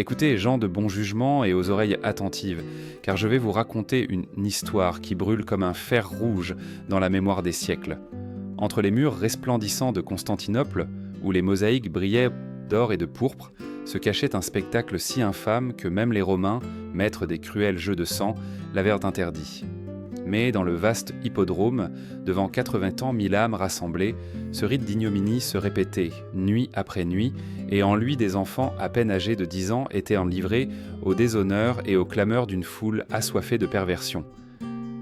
Écoutez, gens de bon jugement et aux oreilles attentives, car je vais vous raconter une histoire qui brûle comme un fer rouge dans la mémoire des siècles. Entre les murs resplendissants de Constantinople, où les mosaïques brillaient d'or et de pourpre, se cachait un spectacle si infâme que même les Romains, maîtres des cruels jeux de sang, l'avaient interdit. Mais dans le vaste hippodrome, devant 80 000 âmes rassemblées, ce rite d'ignominie se répétait, nuit après nuit, et en lui des enfants à peine âgés de 10 ans étaient livrés au déshonneur et aux clameurs d'une foule assoiffée de perversion.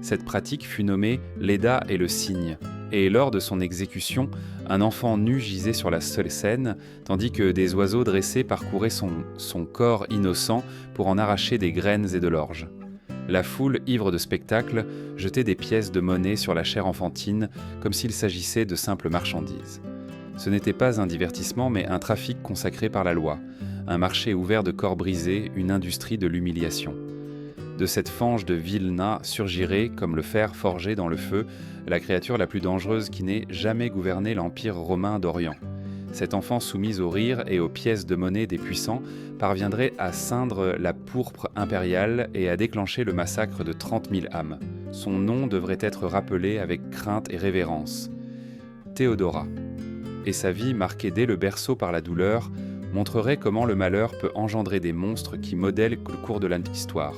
Cette pratique fut nommée l'Eda et le cygne, et lors de son exécution, un enfant nu gisait sur la seule scène, tandis que des oiseaux dressés parcouraient son corps innocent pour en arracher des graines et de l'orge. La foule, ivre de spectacle, jetait des pièces de monnaie sur la chair enfantine comme s'il s'agissait de simples marchandises. Ce n'était pas un divertissement mais un trafic consacré par la loi, un marché ouvert de corps brisés, une industrie de l'humiliation. De cette fange de vilna surgirait, comme le fer forgé dans le feu, la créature la plus dangereuse qui n'ait jamais gouverné l'Empire romain d'Orient. Cette enfant soumise aux rires et aux pièces de monnaie des puissants parviendrait à ceindre la pourpre impériale et à déclencher le massacre de 30 000 âmes. Son nom devrait être rappelé avec crainte et révérence. Théodora. Et sa vie, marquée dès le berceau par la douleur, montrerait comment le malheur peut engendrer des monstres qui modèlent le cours de l'histoire.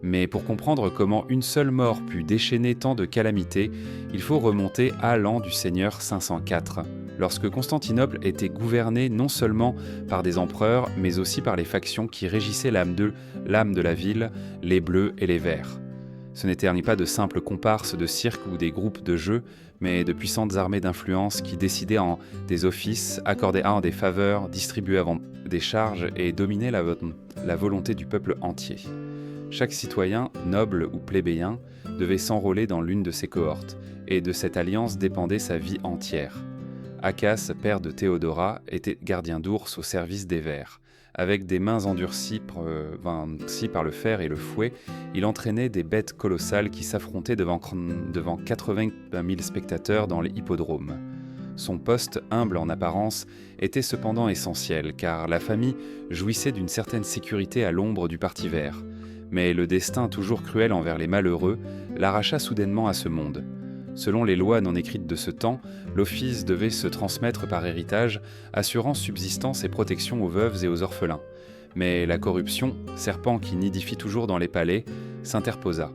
Mais pour comprendre comment une seule mort put déchaîner tant de calamités, il faut remonter à l'an du Seigneur 504, lorsque Constantinople était gouvernée non seulement par des empereurs, mais aussi par les factions qui régissaient l'âme de la ville, les Bleus et les Verts. Ce n'étaient pas de simples comparses de cirque ou des groupes de jeux, mais de puissantes armées d'influence qui décidaient en des offices, accordaient des faveurs, distribuaient avant des charges et dominaient la volonté du peuple entier. Chaque citoyen, noble ou plébéien, devait s'enrôler dans l'une de ces cohortes, et de cette alliance dépendait sa vie entière. Acas, père de Théodora, était gardien d'ours au service des Verts. Avec des mains endurcies par le fer et le fouet, il entraînait des bêtes colossales qui s'affrontaient devant 80 000 spectateurs dans les hippodromes. Son poste, humble en apparence, était cependant essentiel, car la famille jouissait d'une certaine sécurité à l'ombre du Parti vert. Mais le destin toujours cruel envers les malheureux l'arracha soudainement à ce monde. Selon les lois non écrites de ce temps, l'office devait se transmettre par héritage, assurant subsistance et protection aux veuves et aux orphelins. Mais la corruption, serpent qui nidifie toujours dans les palais, s'interposa.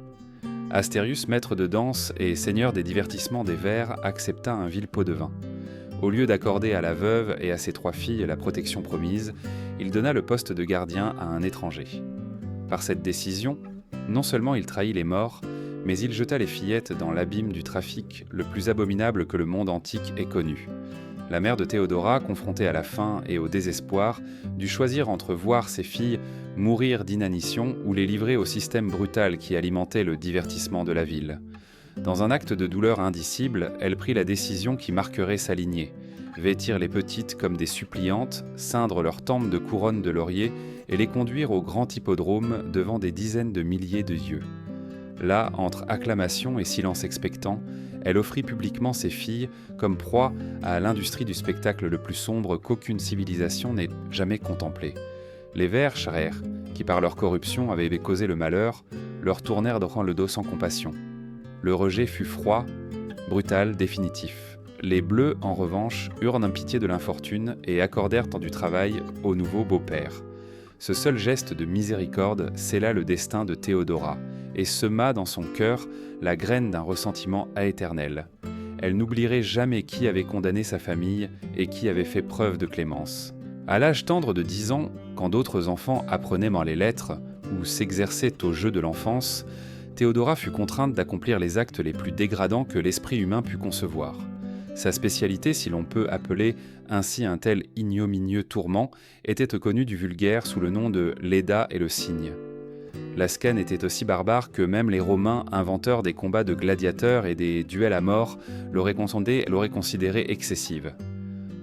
Astérius, maître de danse et seigneur des divertissements des Verts, accepta un vil pot de vin. Au lieu d'accorder à la veuve et à ses 3 filles la protection promise, il donna le poste de gardien à un étranger. Par cette décision, non seulement il trahit les morts, mais il jeta les fillettes dans l'abîme du trafic le plus abominable que le monde antique ait connu. La mère de Théodora, confrontée à la faim et au désespoir, dut choisir entre voir ses filles mourir d'inanition ou les livrer au système brutal qui alimentait le divertissement de la ville. Dans un acte de douleur indicible, elle prit la décision qui marquerait sa lignée. Vêtir les petites comme des suppliantes, ceindre leurs tempes de couronnes de laurier et les conduire au grand hippodrome devant des dizaines de milliers de yeux. Là, entre acclamations et silence expectant, elle offrit publiquement ses filles comme proie à l'industrie du spectacle le plus sombre qu'aucune civilisation n'ait jamais contemplé. Les Verts, charrères, qui par leur corruption avaient causé le malheur, leur tournèrent devant le dos sans compassion. Le rejet fut froid, brutal, définitif. Les Bleus, en revanche, eurent pitié de l'infortune et accordèrent du travail au nouveau beau-père. Ce seul geste de miséricorde scella le destin de Théodora et sema dans son cœur la graine d'un ressentiment éternel. Elle n'oublierait jamais qui avait condamné sa famille et qui avait fait preuve de clémence. À l'âge tendre de 10 ans, quand d'autres enfants apprenaient les lettres ou s'exerçaient au jeu de l'enfance, Théodora fut contrainte d'accomplir les actes les plus dégradants que l'esprit humain put concevoir. Sa spécialité, si l'on peut appeler ainsi un tel ignominieux tourment, était connue du vulgaire sous le nom de l'Eda et le cygne. La scène était aussi barbare que même les Romains, inventeurs des combats de gladiateurs et des duels à mort, l'auraient considérée excessive.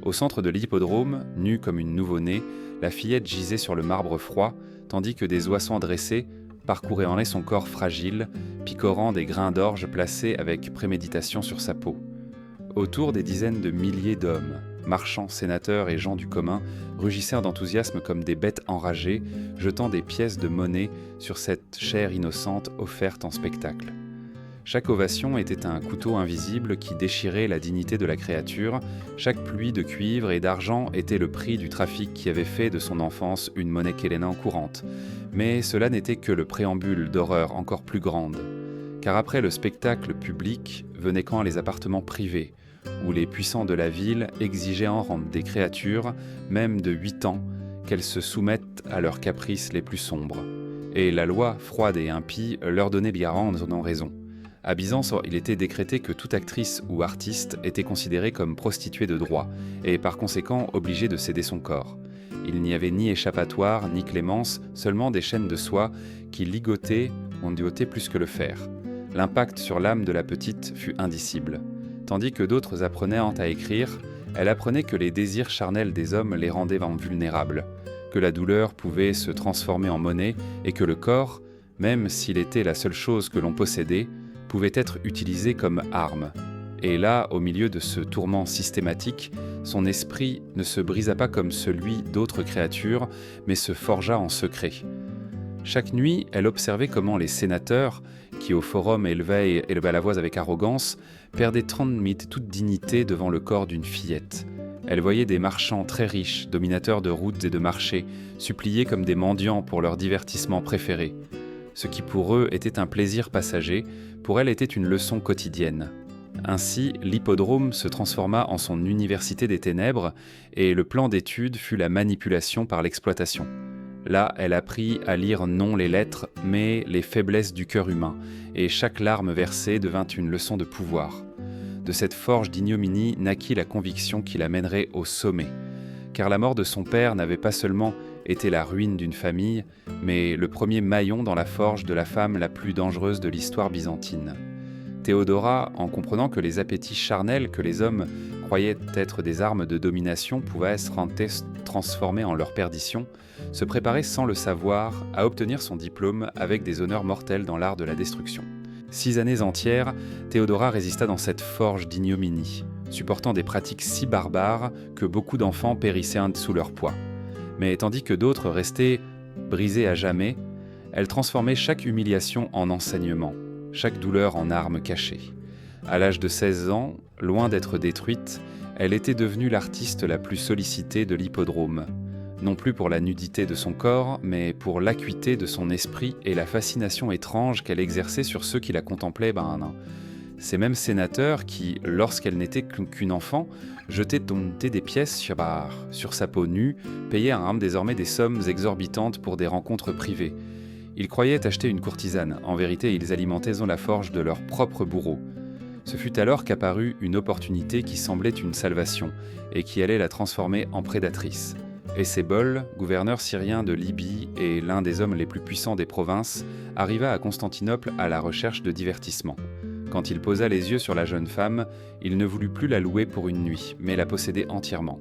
Au centre de l'hippodrome, nue comme une nouveau-née, la fillette gisait sur le marbre froid, tandis que des oiseaux dressés parcouraient en laisse son corps fragile, picorant des grains d'orge placés avec préméditation sur sa peau. Autour des dizaines de milliers d'hommes, marchands, sénateurs et gens du commun, rugissèrent d'enthousiasme comme des bêtes enragées, jetant des pièces de monnaie sur cette chair innocente offerte en spectacle. Chaque ovation était un couteau invisible qui déchirait la dignité de la créature, chaque pluie de cuivre et d'argent était le prix du trafic qui avait fait de son enfance une monnaie kélénan courante. Mais cela n'était que le préambule d'horreur encore plus grande. Car après le spectacle public venaient quand les appartements privés, où les puissants de la ville exigeaient en rente des créatures, même de 8 ans, qu'elles se soumettent à leurs caprices les plus sombres. Et la loi, froide et impie, leur donnait bien en raison. À Byzance, il était décrété que toute actrice ou artiste était considérée comme prostituée de droit, et par conséquent obligée de céder son corps. Il n'y avait ni échappatoire, ni clémence, seulement des chaînes de soie qui ligotaient, ondultaient plus que le fer. L'impact sur l'âme de la petite fut indicible. Tandis que d'autres apprenaient à écrire, elle apprenait que les désirs charnels des hommes les rendaient vulnérables, que la douleur pouvait se transformer en monnaie et que le corps, même s'il était la seule chose que l'on possédait, pouvait être utilisé comme arme. Et là, au milieu de ce tourment systématique, son esprit ne se brisa pas comme celui d'autres créatures, mais se forgea en secret. Chaque nuit, elle observait comment les sénateurs, qui au forum élevaient la voix avec arrogance, perdaient toute dignité devant le corps d'une fillette. Elle voyait des marchands très riches, dominateurs de routes et de marchés, supplier comme des mendiants pour leur divertissement préféré. Ce qui pour eux était un plaisir passager, pour elle était une leçon quotidienne. Ainsi, l'hippodrome se transforma en son université des ténèbres, et le plan d'étude fut la manipulation par l'exploitation. Là, elle apprit à lire non les lettres, mais les faiblesses du cœur humain, et chaque larme versée devint une leçon de pouvoir. De cette forge d'ignominie naquit la conviction qui la mènerait au sommet, car la mort de son père n'avait pas seulement été la ruine d'une famille, mais le premier maillon dans la forge de la femme la plus dangereuse de l'histoire byzantine. Théodora, en comprenant que les appétits charnels que les hommes croyaient être des armes de domination pouvaient être transformés en leur perdition, se préparait sans le savoir à obtenir son diplôme avec des honneurs mortels dans l'art de la destruction. 6 années entières, Théodora résista dans cette forge d'ignominie, supportant des pratiques si barbares que beaucoup d'enfants périssaient sous leur poids. Mais tandis que d'autres restaient brisés à jamais, elle transformait chaque humiliation en enseignement, chaque douleur en arme cachée. À l'âge de 16 ans, loin d'être détruite, elle était devenue l'artiste la plus sollicitée de l'hippodrome. Non plus pour la nudité de son corps, mais pour l'acuité de son esprit et la fascination étrange qu'elle exerçait sur ceux qui la contemplaient. Ces mêmes sénateurs qui, lorsqu'elle n'était qu'une enfant, jetaient des pièces sur sa peau nue, payaient à désormais des sommes exorbitantes pour des rencontres privées. Ils croyaient acheter une courtisane, en vérité ils alimentaient la forge de leur propre bourreau. Ce fut alors qu'apparut une opportunité qui semblait une salvation, et qui allait la transformer en prédatrice. Essébol, gouverneur syrien de Libye et l'un des hommes les plus puissants des provinces, arriva à Constantinople à la recherche de divertissement. Quand il posa les yeux sur la jeune femme, il ne voulut plus la louer pour une nuit, mais la posséder entièrement.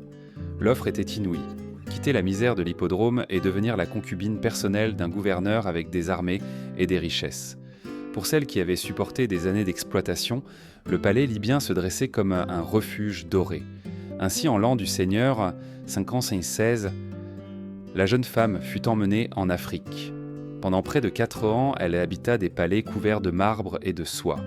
L'offre était inouïe. Quitter la misère de l'hippodrome et devenir la concubine personnelle d'un gouverneur avec des armées et des richesses. Pour celle qui avait supporté des années d'exploitation, le palais libyen se dressait comme un refuge doré. Ainsi, en l'an du Seigneur, 516, la jeune femme fut emmenée en Afrique. Pendant près de 4 ans, elle habita des palais couverts de marbre et de soie.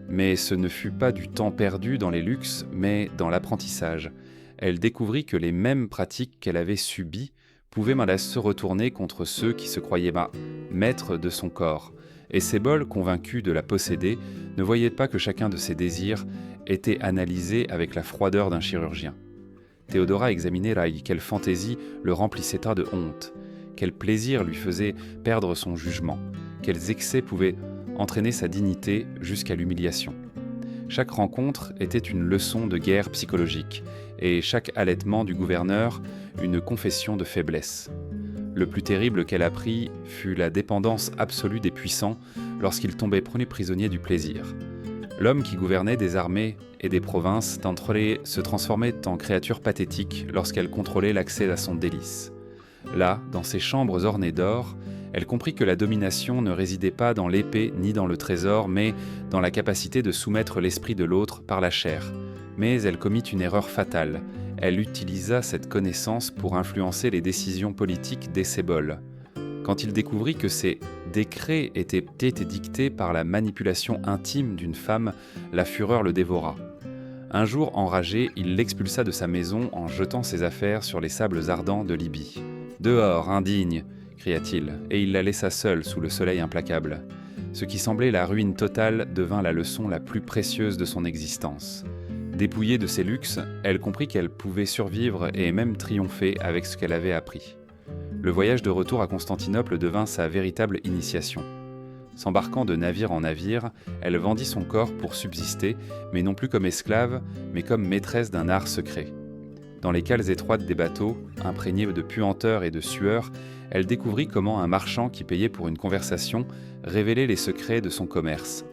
Mais ce ne fut pas du temps perdu dans les luxes, mais dans l'apprentissage. Elle découvrit que les mêmes pratiques qu'elle avait subies pouvaient se retourner contre ceux qui se croyaient maîtres de son corps. Et Sébol, convaincu de la posséder, ne voyait pas que chacun de ses désirs était analysé avec la froideur d'un chirurgien. Théodora examinait quelle fantaisie le remplissait de honte, quel plaisir lui faisait perdre son jugement, quels excès pouvaient entraîner sa dignité jusqu'à l'humiliation. Chaque rencontre était une leçon de guerre psychologique, et chaque allaitement du gouverneur une confession de faiblesse. Le plus terrible qu'elle apprit fut la dépendance absolue des puissants lorsqu'ils tombaient prisonniers du plaisir. L'homme qui gouvernait des armées et des provinces se transformait en créature pathétique lorsqu'elle contrôlait l'accès à son délice. Là, dans ces chambres ornées d'or, elle comprit que la domination ne résidait pas dans l'épée ni dans le trésor, mais dans la capacité de soumettre l'esprit de l'autre par la chair. Mais elle commit une erreur fatale. elle utilisa cette connaissance pour influencer les décisions politiques d'Essebol. Quand il découvrit que ces décrets étaient dictés par la manipulation intime d'une femme, la fureur le dévora. Un jour enragé, il l'expulsa de sa maison en jetant ses affaires sur les sables ardents de Libye. « Dehors, indigne !» cria-t-il, et il la laissa seule sous le soleil implacable. Ce qui semblait la ruine totale devint la leçon la plus précieuse de son existence. Dépouillée de ses luxes, elle comprit qu'elle pouvait survivre et même triompher avec ce qu'elle avait appris. Le voyage de retour à Constantinople devint sa véritable initiation. S'embarquant de navire en navire, elle vendit son corps pour subsister, mais non plus comme esclave, mais comme maîtresse d'un art secret. Dans les cales étroites des bateaux, imprégnées de puanteur et de sueur, elle découvrit comment un marchand qui payait pour une conversation révélait les secrets de son commerce.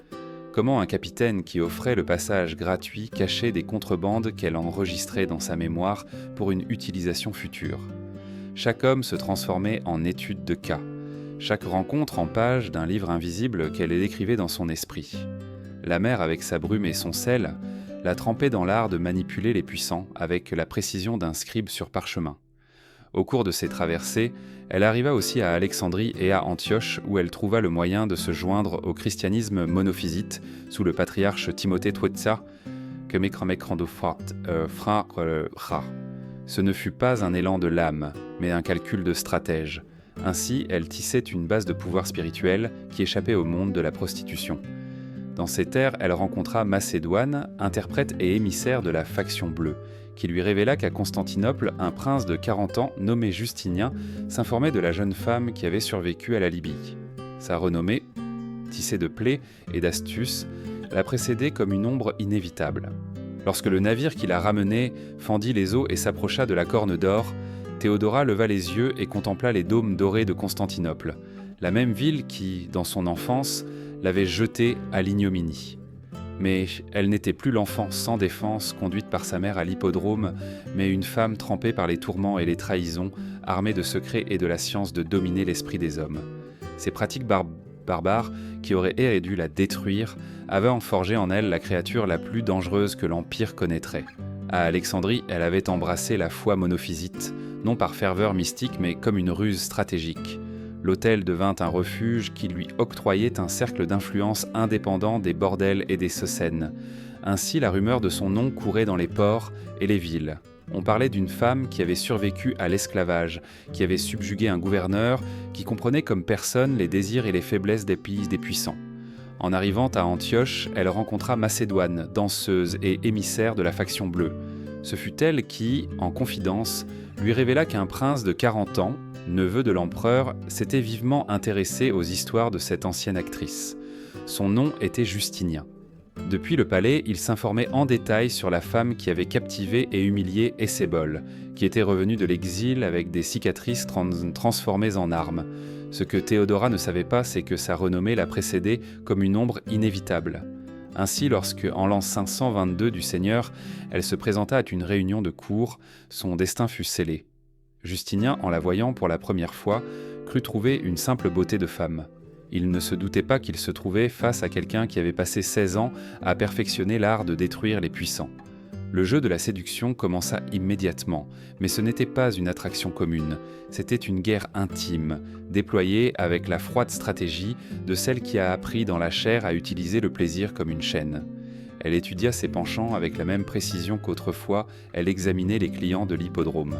Comment un capitaine qui offrait le passage gratuit cachait des contrebandes qu'elle enregistrait dans sa mémoire pour une utilisation future. Chaque homme se transformait en étude de cas, chaque rencontre en page d'un livre invisible qu'elle décrivait dans son esprit. La mer avec sa brume et son sel la trempait dans l'art de manipuler les puissants avec la précision d'un scribe sur parchemin. Au cours de ses traversées, elle arriva aussi à Alexandrie et à Antioche où elle trouva le moyen de se joindre au christianisme monophysite sous le patriarche Timothée Twetsa, que Ce ne fut pas un élan de l'âme, mais un calcul de stratège. Ainsi, elle tissait une base de pouvoir spirituel qui échappait au monde de la prostitution. Dans ces terres, elle rencontra Macédoine, interprète et émissaire de la faction bleue, qui lui révéla qu'à Constantinople, un prince de 40 ans nommé Justinien s'informait de la jeune femme qui avait survécu à la Libye. Sa renommée, tissée de plaies et d'astuces, la précédait comme une ombre inévitable. Lorsque le navire qui la ramenait fendit les eaux et s'approcha de la Corne d'Or, Théodora leva les yeux et contempla les dômes dorés de Constantinople, la même ville qui, dans son enfance, l'avait jetée à l'ignominie. Mais elle n'était plus l'enfant sans défense conduite par sa mère à l'hippodrome, mais une femme trempée par les tourments et les trahisons, armée de secrets et de la science de dominer l'esprit des hommes. Ces pratiques barbares, qui auraient dû la détruire, avaient forgé en elle la créature la plus dangereuse que l'Empire connaîtrait. À Alexandrie, elle avait embrassé la foi monophysite, non par ferveur mystique, mais comme une ruse stratégique. L'hôtel devint un refuge qui lui octroyait un cercle d'influence indépendant des bordels et des Cécènes. Ainsi, la rumeur de son nom courait dans les ports et les villes. On parlait d'une femme qui avait survécu à l'esclavage, qui avait subjugué un gouverneur, qui comprenait comme personne les désirs et les faiblesses des pays des puissants. En arrivant à Antioche, elle rencontra Macédoine, danseuse et émissaire de la faction bleue. Ce fut elle qui, en confidence, lui révéla qu'un prince de 40 ans, neveu de l'empereur, s'était vivement intéressé aux histoires de cette ancienne actrice. Son nom était Justinien. Depuis le palais, il s'informait en détail sur la femme qui avait captivé et humilié Essebol, qui était revenue de l'exil avec des cicatrices transformées en armes. Ce que Théodora ne savait pas, c'est que sa renommée la précédait comme une ombre inévitable. Ainsi, lorsque, en l'an 522 du Seigneur, elle se présenta à une réunion de cour, son destin fut scellé. Justinien, en la voyant pour la première fois, crut trouver une simple beauté de femme. Il ne se doutait pas qu'il se trouvait face à quelqu'un qui avait passé 16 ans à perfectionner l'art de détruire les puissants. Le jeu de la séduction commença immédiatement, mais ce n'était pas une attraction commune, c'était une guerre intime, déployée avec la froide stratégie de celle qui a appris dans la chair à utiliser le plaisir comme une chaîne. Elle étudia ses penchants avec la même précision qu'autrefois elle examinait les clients de l'hippodrome.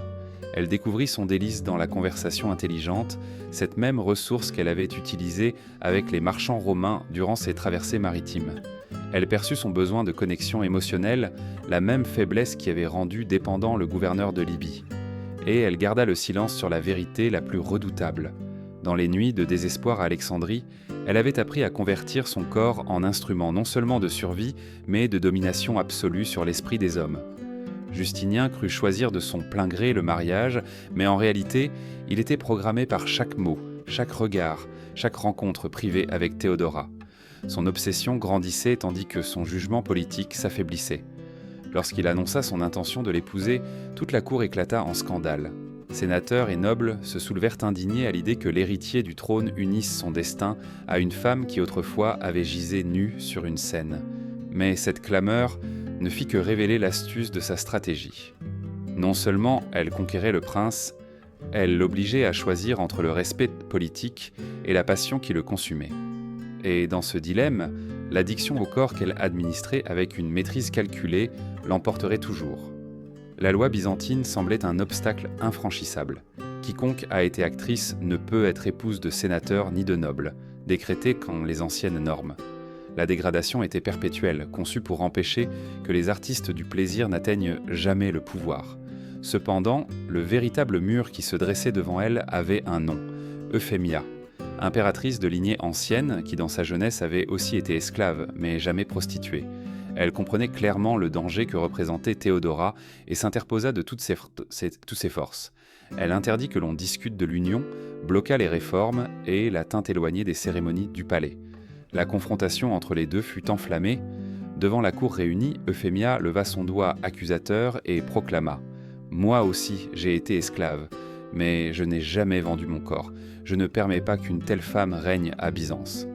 Elle découvrit son délice dans la conversation intelligente, cette même ressource qu'elle avait utilisée avec les marchands romains durant ses traversées maritimes. Elle perçut son besoin de connexion émotionnelle, la même faiblesse qui avait rendu dépendant le gouverneur de Libye. Et elle garda le silence sur la vérité la plus redoutable. Dans les nuits de désespoir à Alexandrie, elle avait appris à convertir son corps en instrument non seulement de survie, mais de domination absolue sur l'esprit des hommes. Justinien crut choisir de son plein gré le mariage, mais en réalité, il était programmé par chaque mot, chaque regard, chaque rencontre privée avec Théodora. Son obsession grandissait tandis que son jugement politique s'affaiblissait. Lorsqu'il annonça son intention de l'épouser, toute la cour éclata en scandale. Sénateurs et nobles se soulevèrent indignés à l'idée que l'héritier du trône unisse son destin à une femme qui autrefois avait gisé nue sur une scène. Mais cette clameur ne fit que révéler l'astuce de sa stratégie. Non seulement elle conquérait le prince, elle l'obligeait à choisir entre le respect politique et la passion qui le consumait. Et dans ce dilemme, l'addiction au corps qu'elle administrait avec une maîtrise calculée l'emporterait toujours. La loi byzantine semblait un obstacle infranchissable. Quiconque a été actrice ne peut être épouse de sénateur ni de noble, décrété comme les anciennes normes. La dégradation était perpétuelle, conçue pour empêcher que les artistes du plaisir n'atteignent jamais le pouvoir. Cependant, le véritable mur qui se dressait devant elle avait un nom, Euphémia, impératrice de lignée ancienne qui dans sa jeunesse avait aussi été esclave, mais jamais prostituée. Elle comprenait clairement le danger que représentait Théodora et s'interposa de toutes ses forces. Elle interdit que l'on discute de l'union, bloqua les réformes et la tint éloignée des cérémonies du palais. La confrontation entre les deux fut enflammée. Devant la cour réunie, Euphémia leva son doigt accusateur et proclama « Moi aussi, j'ai été esclave, mais je n'ai jamais vendu mon corps. Je ne permets pas qu'une telle femme règne à Byzance. »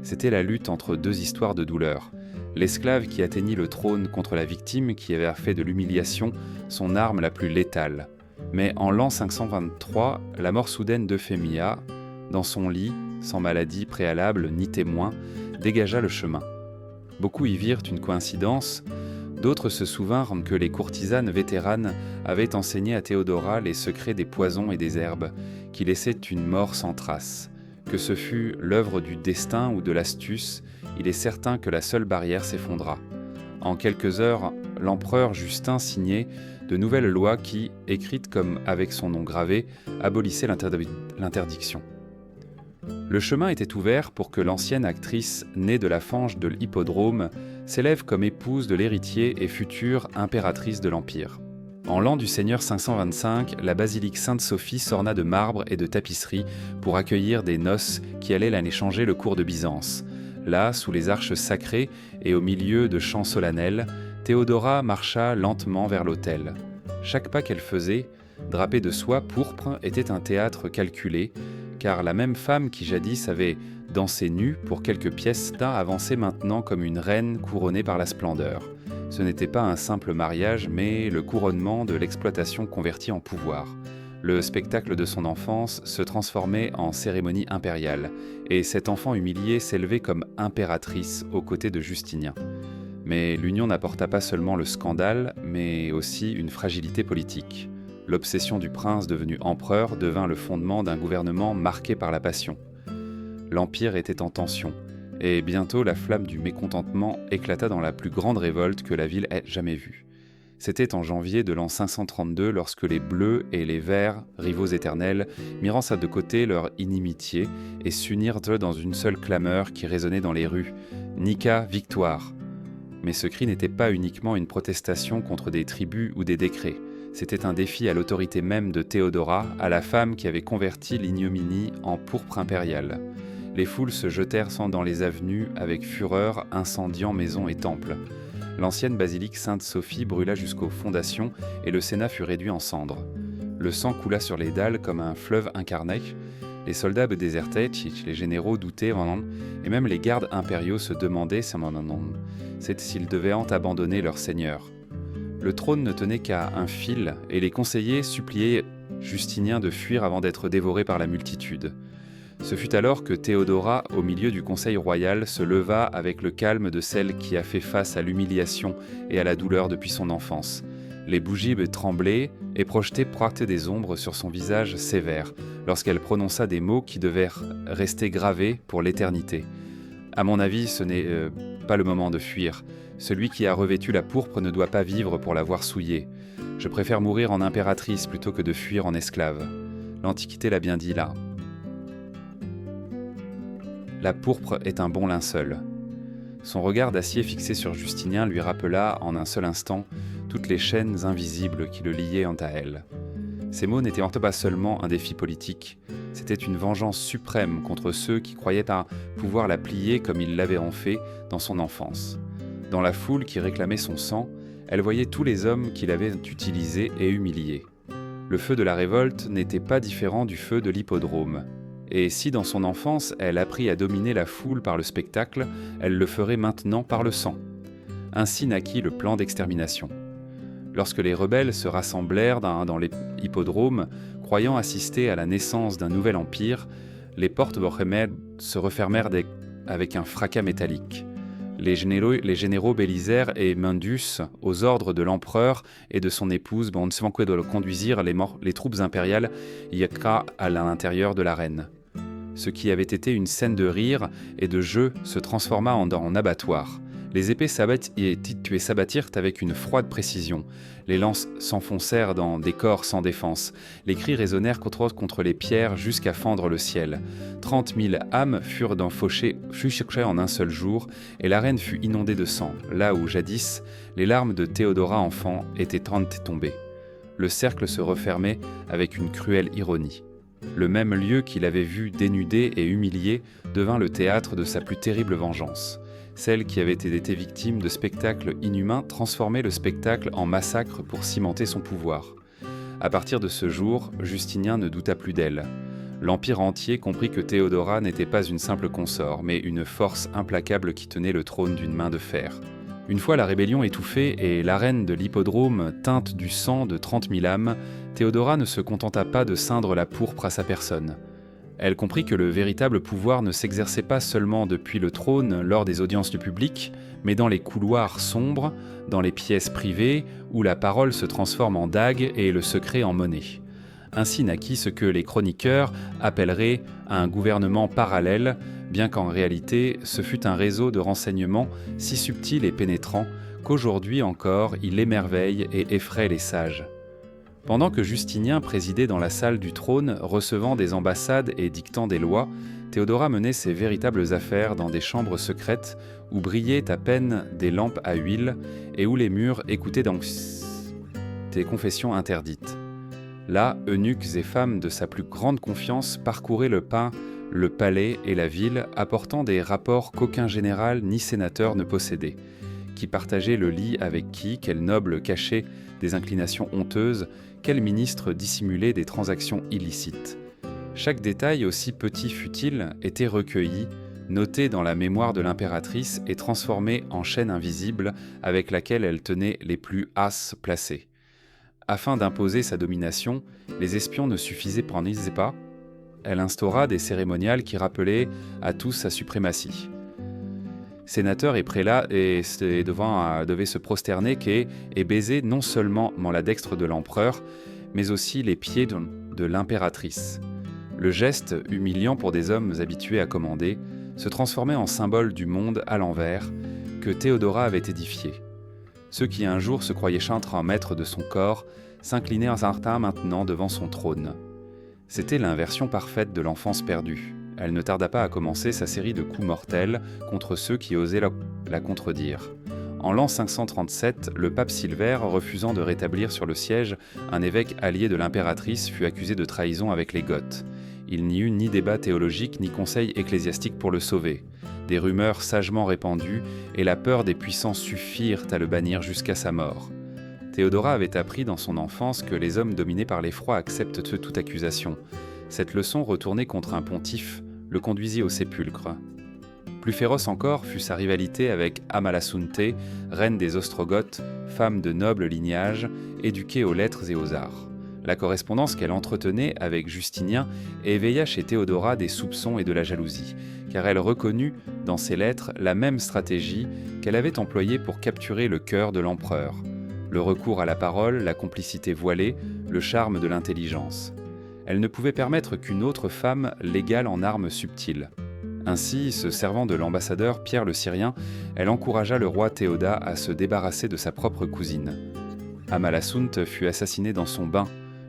C'était la lutte entre deux histoires de douleur. L'esclave qui atteignit le trône contre la victime qui avait fait de l'humiliation son arme la plus létale. Mais en l'an 523, la mort soudaine d'Euphémia, dans son lit, sans maladie préalable ni témoin, dégagea le chemin. Beaucoup y virent une coïncidence, d'autres se souvinrent que les courtisanes vétéranes avaient enseigné à Théodora les secrets des poisons et des herbes, qui laissaient une mort sans trace. Que ce fût l'œuvre du destin ou de l'astuce, il est certain que la seule barrière s'effondra. En quelques heures, l'empereur Justin signait de nouvelles lois qui, écrites comme avec son nom gravé, abolissaient l'interdiction. Le chemin était ouvert pour que l'ancienne actrice, née de la fange de l'hippodrome, s'élève comme épouse de l'héritier et future impératrice de l'Empire. En l'an du Seigneur 525, la basilique Sainte-Sophie s'orna de marbre et de tapisserie pour accueillir des noces qui allaient l'année changer le cours de Byzance. Là, sous les arches sacrées et au milieu de chants solennels, Théodora marcha lentement vers l'autel. Chaque pas qu'elle faisait, drapée de soie pourpre, était un théâtre calculé, car la même femme qui jadis avait dansé nue pour quelques pièces avançait maintenant comme une reine couronnée par la splendeur. Ce n'était pas un simple mariage, mais le couronnement de l'exploitation convertie en pouvoir. Le spectacle de son enfance se transformait en cérémonie impériale, et cet enfant humilié s'élevait comme impératrice aux côtés de Justinien. Mais l'union n'apporta pas seulement le scandale, mais aussi une fragilité politique. L'obsession du prince devenu empereur devint le fondement d'un gouvernement marqué par la passion. L'empire était en tension, et bientôt la flamme du mécontentement éclata dans la plus grande révolte que la ville ait jamais vue. C'était en janvier de l'an 532 lorsque les Bleus et les Verts, rivaux éternels, mirent de côté leur inimitié et s'unirent dans une seule clameur qui résonnait dans les rues « Nika, victoire !» Mais ce cri n'était pas uniquement une protestation contre des tribus ou des décrets. C'était un défi à l'autorité même de Théodora, à la femme qui avait converti l'ignominie en pourpre impériale. Les foules se jetèrent dans les avenues avec fureur, incendiant maisons et temples. L'ancienne basilique Sainte-Sophie brûla jusqu'aux fondations et le Sénat fut réduit en cendres. Le sang coula sur les dalles comme un fleuve incarné. Les soldats désertaient, les généraux doutaient, et même les gardes impériaux se demandaient s'ils devaient abandonner leur seigneur. Le trône ne tenait qu'à un fil, et les conseillers suppliaient Justinien de fuir avant d'être dévoré par la multitude. Ce fut alors que Théodora, au milieu du conseil royal, se leva avec le calme de celle qui a fait face à l'humiliation et à la douleur depuis son enfance. Les bougies tremblaient et projetaient des ombres sur son visage sévère, lorsqu'elle prononça des mots qui devaient rester gravés pour l'éternité. À mon avis, ce n'est pas le moment de fuir. Celui qui a revêtu la pourpre ne doit pas vivre pour l'avoir souillée. Je préfère mourir en impératrice plutôt que de fuir en esclave. L'Antiquité l'a bien dit là. La pourpre est un bon linceul. Son regard d'acier fixé sur Justinien lui rappela en un seul instant toutes les chaînes invisibles qui le liaient à elle. Ces mots n'étaient pas seulement un défi politique, c'était une vengeance suprême contre ceux qui croyaient pouvoir la plier comme ils l'avaient fait dans son enfance. Dans la foule qui réclamait son sang, elle voyait tous les hommes qui l'avaient utilisé et humilié. Le feu de la révolte n'était pas différent du feu de l'hippodrome. Et si dans son enfance elle apprit à dominer la foule par le spectacle, elle le ferait maintenant par le sang. Ainsi naquit le plan d'extermination. Lorsque les rebelles se rassemblèrent dans l'hippodrome, croyant assister à la naissance d'un nouvel empire, les portes Bohémées se refermèrent avec un fracas métallique. Les généraux Bélisaire et Mundus, aux ordres de l'empereur et de son épouse, conduisirent les troupes impériales à l'intérieur de l'arène. Ce qui avait été une scène de rire et de jeu se transforma en abattoir. Les épées s'abattirent avec une froide précision. Les lances s'enfoncèrent dans des corps sans défense. Les cris résonnèrent contre les pierres jusqu'à fendre le ciel. 30 000 âmes furent fauchées en un seul jour, et l'arène fut inondée de sang, là où, jadis, les larmes de Théodora enfant étaient tombées. Le cercle se refermait avec une cruelle ironie. Le même lieu qu'il avait vu dénudé et humilié devint le théâtre de sa plus terrible vengeance. Celle qui avait été victime de spectacles inhumains transformait le spectacle en massacre pour cimenter son pouvoir. À partir de ce jour, Justinien ne douta plus d'elle. L'Empire entier comprit que Théodora n'était pas une simple consort, mais une force implacable qui tenait le trône d'une main de fer. Une fois la rébellion étouffée et l'arène de l'hippodrome teinte du sang de 30 000 âmes, Théodora ne se contenta pas de ceindre la pourpre à sa personne. Elle comprit que le véritable pouvoir ne s'exerçait pas seulement depuis le trône lors des audiences du public, mais dans les couloirs sombres, dans les pièces privées, où la parole se transforme en dague et le secret en monnaie. Ainsi naquit ce que les chroniqueurs appelleraient un gouvernement parallèle, bien qu'en réalité ce fût un réseau de renseignements si subtil et pénétrant qu'aujourd'hui encore il émerveille et effraie les sages. Pendant que Justinien présidait dans la salle du trône, recevant des ambassades et dictant des lois, Théodora menait ses véritables affaires dans des chambres secrètes où brillaient à peine des lampes à huile et où les murs écoutaient des confessions interdites. Là, eunuques et femmes de sa plus grande confiance parcouraient le palais et la ville, apportant des rapports qu'aucun général ni sénateur ne possédait. Qui partageait le lit avec qui, quel noble cachait des inclinations honteuses, quel ministre dissimulait des transactions illicites. Chaque détail, aussi petit fût-il, était recueilli, noté dans la mémoire de l'impératrice et transformé en chaîne invisible avec laquelle elle tenait les plus âces placés. Afin d'imposer sa domination, les espions ne suffisaient pas. Elle instaura des cérémoniales qui rappelaient à tous sa suprématie. Sénateurs et prélats devaient se prosterner et baiser non seulement la dextre de l'empereur, mais aussi les pieds de l'impératrice. Le geste, humiliant pour des hommes habitués à commander, se transformait en symbole du monde à l'envers que Théodora avait édifié. Ceux qui un jour se croyaient chantres en maître de son corps s'inclinaient en certain maintenant devant son trône. C'était l'inversion parfaite de l'enfance perdue. Elle ne tarda pas à commencer sa série de coups mortels contre ceux qui osaient la contredire. En l'an 537, le pape Silvère, refusant de rétablir sur le siège un évêque allié de l'impératrice, fut accusé de trahison avec les Goths. Il n'y eut ni débat théologique ni conseil ecclésiastique pour le sauver. Des rumeurs sagement répandues et la peur des puissants suffirent à le bannir jusqu'à sa mort. Théodora avait appris dans son enfance que les hommes dominés par l'effroi acceptent toute accusation. Cette leçon retournée contre un pontife le conduisit au sépulcre. Plus féroce encore fut sa rivalité avec Amalasunthe, reine des Ostrogoths, femme de noble lignage, éduquée aux lettres et aux arts. La correspondance qu'elle entretenait avec Justinien éveilla chez Théodora des soupçons et de la jalousie, car elle reconnut dans ses lettres la même stratégie qu'elle avait employée pour capturer le cœur de l'empereur. Le recours à la parole, la complicité voilée, le charme de l'intelligence. Elle ne pouvait permettre qu'une autre femme l'égale en armes subtiles. Ainsi, se servant de l'ambassadeur Pierre le Syrien, elle encouragea le roi Théoda à se débarrasser de sa propre cousine. Amalasunthe fut assassinée dans son bain,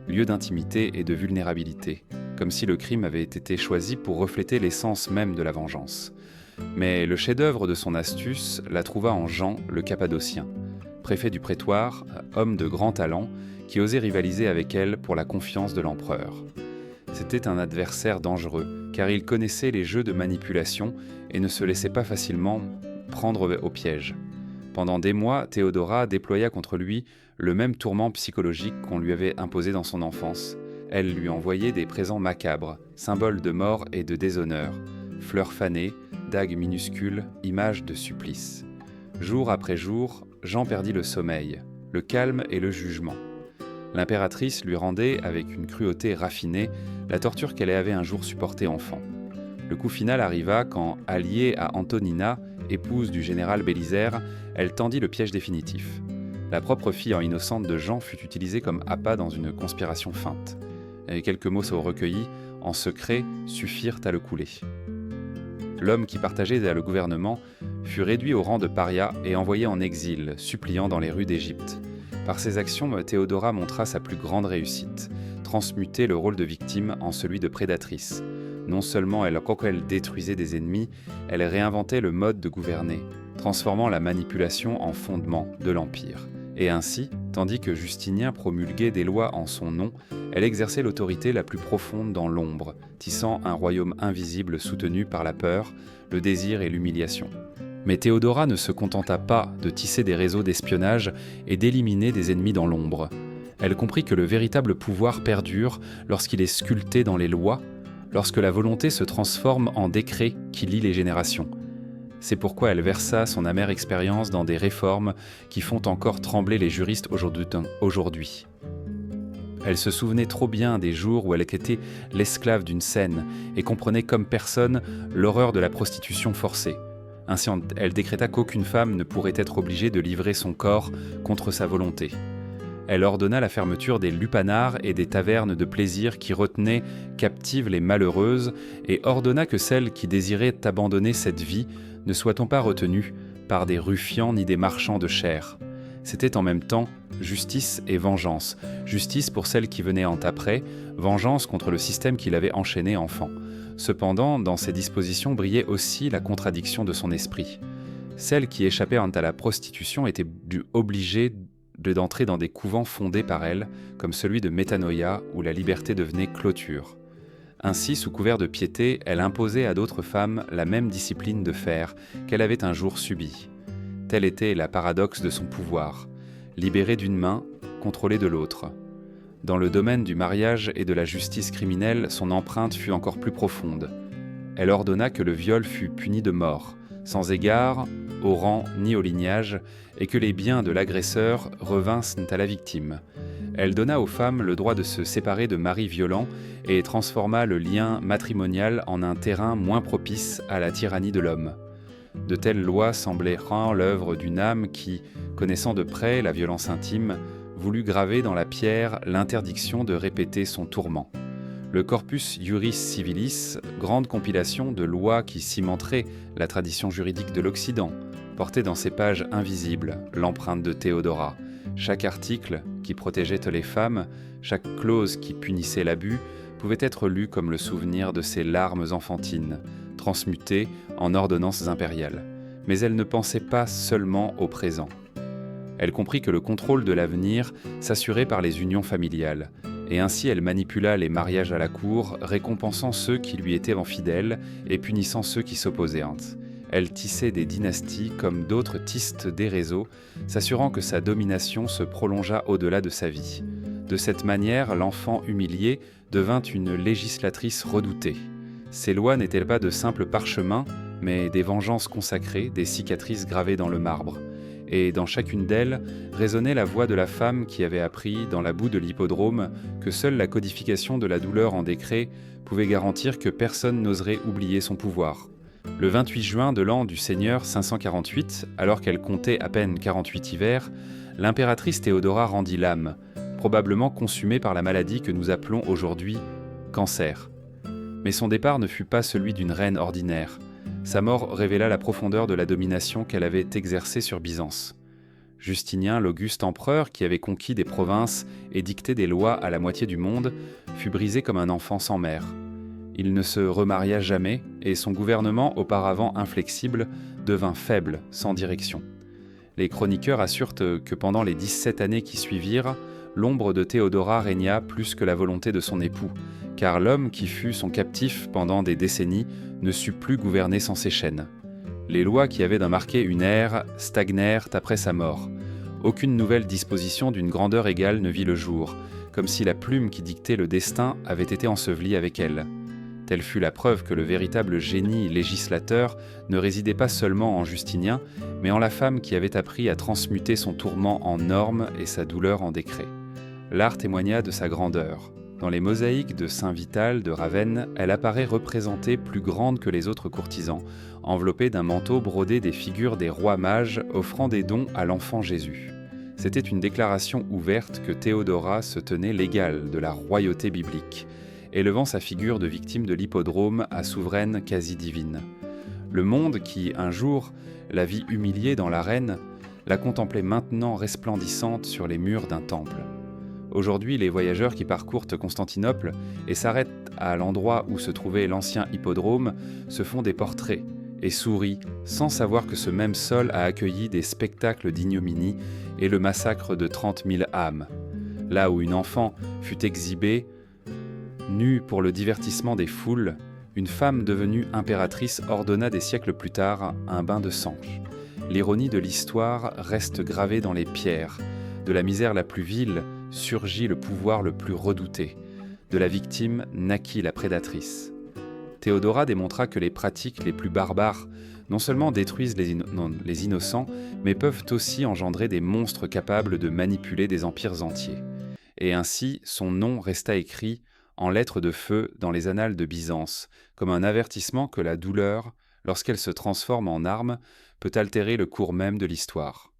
lieu d'intimité et de vulnérabilité, comme si le crime avait été choisi pour refléter l'essence même de la vengeance. Mais le chef-d'œuvre de son astuce la trouva en Jean, le Cappadocien, préfet du prétoire, homme de grand talent, qui osait rivaliser avec elle pour la confiance de l'empereur. C'était un adversaire dangereux, car il connaissait les jeux de manipulation et ne se laissait pas facilement prendre au piège. Pendant des mois, Théodora déploya contre lui le même tourment psychologique qu'on lui avait imposé dans son enfance. Elle lui envoyait des présents macabres, symboles de mort et de déshonneur, fleurs fanées, dagues minuscules, images de supplice. Jour après jour, Jean perdit le sommeil. le calme et le jugement. L'impératrice lui rendait, avec une cruauté raffinée, la torture qu'elle avait un jour supportée enfant. Le coup final arriva quand, alliée à Antonina, épouse du général Bélisaire, elle tendit le piège définitif. La propre fille innocente de Jean fut utilisée comme appât dans une conspiration feinte. Et quelques mots recueillis, en secret, suffirent à le couler. L'homme qui partageait le gouvernement fut réduit au rang de paria et envoyé en exil, suppliant dans les rues d'Égypte. Par ses actions, Théodora montra sa plus grande réussite, transmuter le rôle de victime en celui de prédatrice. Non seulement quand elle détruisait des ennemis, elle réinventait le mode de gouverner, transformant la manipulation en fondement de l'Empire. Et ainsi, tandis que Justinien promulguait des lois en son nom, elle exerçait l'autorité la plus profonde dans l'ombre, tissant un royaume invisible soutenu par la peur, le désir et l'humiliation. Mais Théodora ne se contenta pas de tisser des réseaux d'espionnage et d'éliminer des ennemis dans l'ombre. Elle comprit que le véritable pouvoir perdure lorsqu'il est sculpté dans les lois, lorsque la volonté se transforme en décret qui lie les générations. C'est pourquoi elle versa son amère expérience dans des réformes qui font encore trembler les juristes aujourd'hui. Elle se souvenait trop bien des jours où elle était l'esclave d'une scène et comprenait comme personne l'horreur de la prostitution forcée. Ainsi, elle décréta qu'aucune femme ne pourrait être obligée de livrer son corps contre sa volonté. Elle ordonna la fermeture des lupanars et des tavernes de plaisir qui retenaient captives les malheureuses et ordonna que celles qui désiraient abandonner cette vie ne soient pas retenues par des ruffians ni des marchands de chair. C'était en même temps justice et vengeance. Justice pour celles qui venaient en après, vengeance contre le système qui l'avait enchaîné enfant. Cependant, dans ces dispositions brillait aussi la contradiction de son esprit. Celles qui échappaient à la prostitution étaient obligées d'entrer dans des couvents fondés par elle, comme celui de Métanoïa, où la liberté devenait clôture. Ainsi, sous couvert de piété, elle imposait à d'autres femmes la même discipline de fer qu'elle avait un jour subie. Tel était la paradoxe de son pouvoir, libérée d'une main, contrôlée de l'autre. Dans le domaine du mariage et de la justice criminelle, son empreinte fut encore plus profonde. Elle ordonna que le viol fût puni de mort, sans égard au rang ni au lignage, et que les biens de l'agresseur revinssent à la victime. Elle donna aux femmes le droit de se séparer de maris violents et transforma le lien matrimonial en un terrain moins propice à la tyrannie de l'homme. De telles lois semblaient l'œuvre d'une âme qui, connaissant de près la violence intime, voulut graver dans la pierre l'interdiction de répéter son tourment. Le Corpus Juris Civilis, grande compilation de lois qui cimenteraient la tradition juridique de l'Occident, portait dans ses pages invisibles l'empreinte de Théodora. Chaque article qui protégeait les femmes, chaque clause qui punissait l'abus, pouvait être lu comme le souvenir de ses larmes enfantines, transmutées en ordonnances impériales. Mais elle ne pensait pas seulement au présent. Elle comprit que le contrôle de l'avenir s'assurait par les unions familiales, et ainsi elle manipula les mariages à la cour, récompensant ceux qui lui étaient fidèles et punissant ceux qui s'opposaient. Elle tissait des dynasties comme d'autres tissent des réseaux, s'assurant que sa domination se prolongeât au-delà de sa vie. De cette manière, l'enfant humilié devint une législatrice redoutée. Ses lois n'étaient pas de simples parchemins, mais des vengeances consacrées, des cicatrices gravées dans le marbre. Et dans chacune d'elles résonnait la voix de la femme qui avait appris, dans la boue de l'hippodrome, que seule la codification de la douleur en décret pouvait garantir que personne n'oserait oublier son pouvoir. Le 28 juin de l'an du Seigneur 548, alors qu'elle comptait à peine 48 hivers, l'impératrice Théodora rendit l'âme, probablement consumée par la maladie que nous appelons aujourd'hui cancer. Mais son départ ne fut pas celui d'une reine ordinaire. Sa mort révéla la profondeur de la domination qu'elle avait exercée sur Byzance. Justinien, l'auguste empereur, qui avait conquis des provinces et dicté des lois à la moitié du monde, fut brisé comme un enfant sans mère. Il ne se remaria jamais, et son gouvernement, auparavant inflexible, devint faible, sans direction. Les chroniqueurs assurent que pendant les 17 années qui suivirent, l'ombre de Théodora régna plus que la volonté de son époux, car l'homme qui fut son captif pendant des décennies ne sut plus gouverner sans ses chaînes. Les lois qui avaient marqué une ère stagnèrent après sa mort. Aucune nouvelle disposition d'une grandeur égale ne vit le jour, comme si la plume qui dictait le destin avait été ensevelie avec elle. Telle fut la preuve que le véritable génie législateur ne résidait pas seulement en Justinien, mais en la femme qui avait appris à transmuter son tourment en normes et sa douleur en décrets. L'art témoigna de sa grandeur. Dans les mosaïques de Saint Vital de Ravenne, elle apparaît représentée plus grande que les autres courtisans, enveloppée d'un manteau brodé des figures des rois mages offrant des dons à l'enfant Jésus. C'était une déclaration ouverte que Théodora se tenait l'égale de la royauté biblique, élevant sa figure de victime de l'hippodrome à souveraine quasi divine. Le monde qui, un jour, la vit humiliée dans l'arène, la contemplait maintenant resplendissante sur les murs d'un temple. Aujourd'hui, les voyageurs qui parcourent Constantinople et s'arrêtent à l'endroit où se trouvait l'ancien hippodrome se font des portraits et sourient sans savoir que ce même sol a accueilli des spectacles d'ignominie et le massacre de 30 000 âmes. Là où une enfant fut exhibée, nue pour le divertissement des foules, une femme devenue impératrice ordonna des siècles plus tard un bain de sang. L'ironie de l'histoire reste gravée dans les pierres. De la misère la plus vile surgit le pouvoir le plus redouté. De la victime naquit la prédatrice. Théodora démontra que les pratiques les plus barbares non seulement détruisent les innocents, mais peuvent aussi engendrer des monstres capables de manipuler des empires entiers. Et ainsi, son nom resta écrit en lettres de feu dans les annales de Byzance, comme un avertissement que la douleur, lorsqu'elle se transforme en arme, peut altérer le cours même de l'histoire.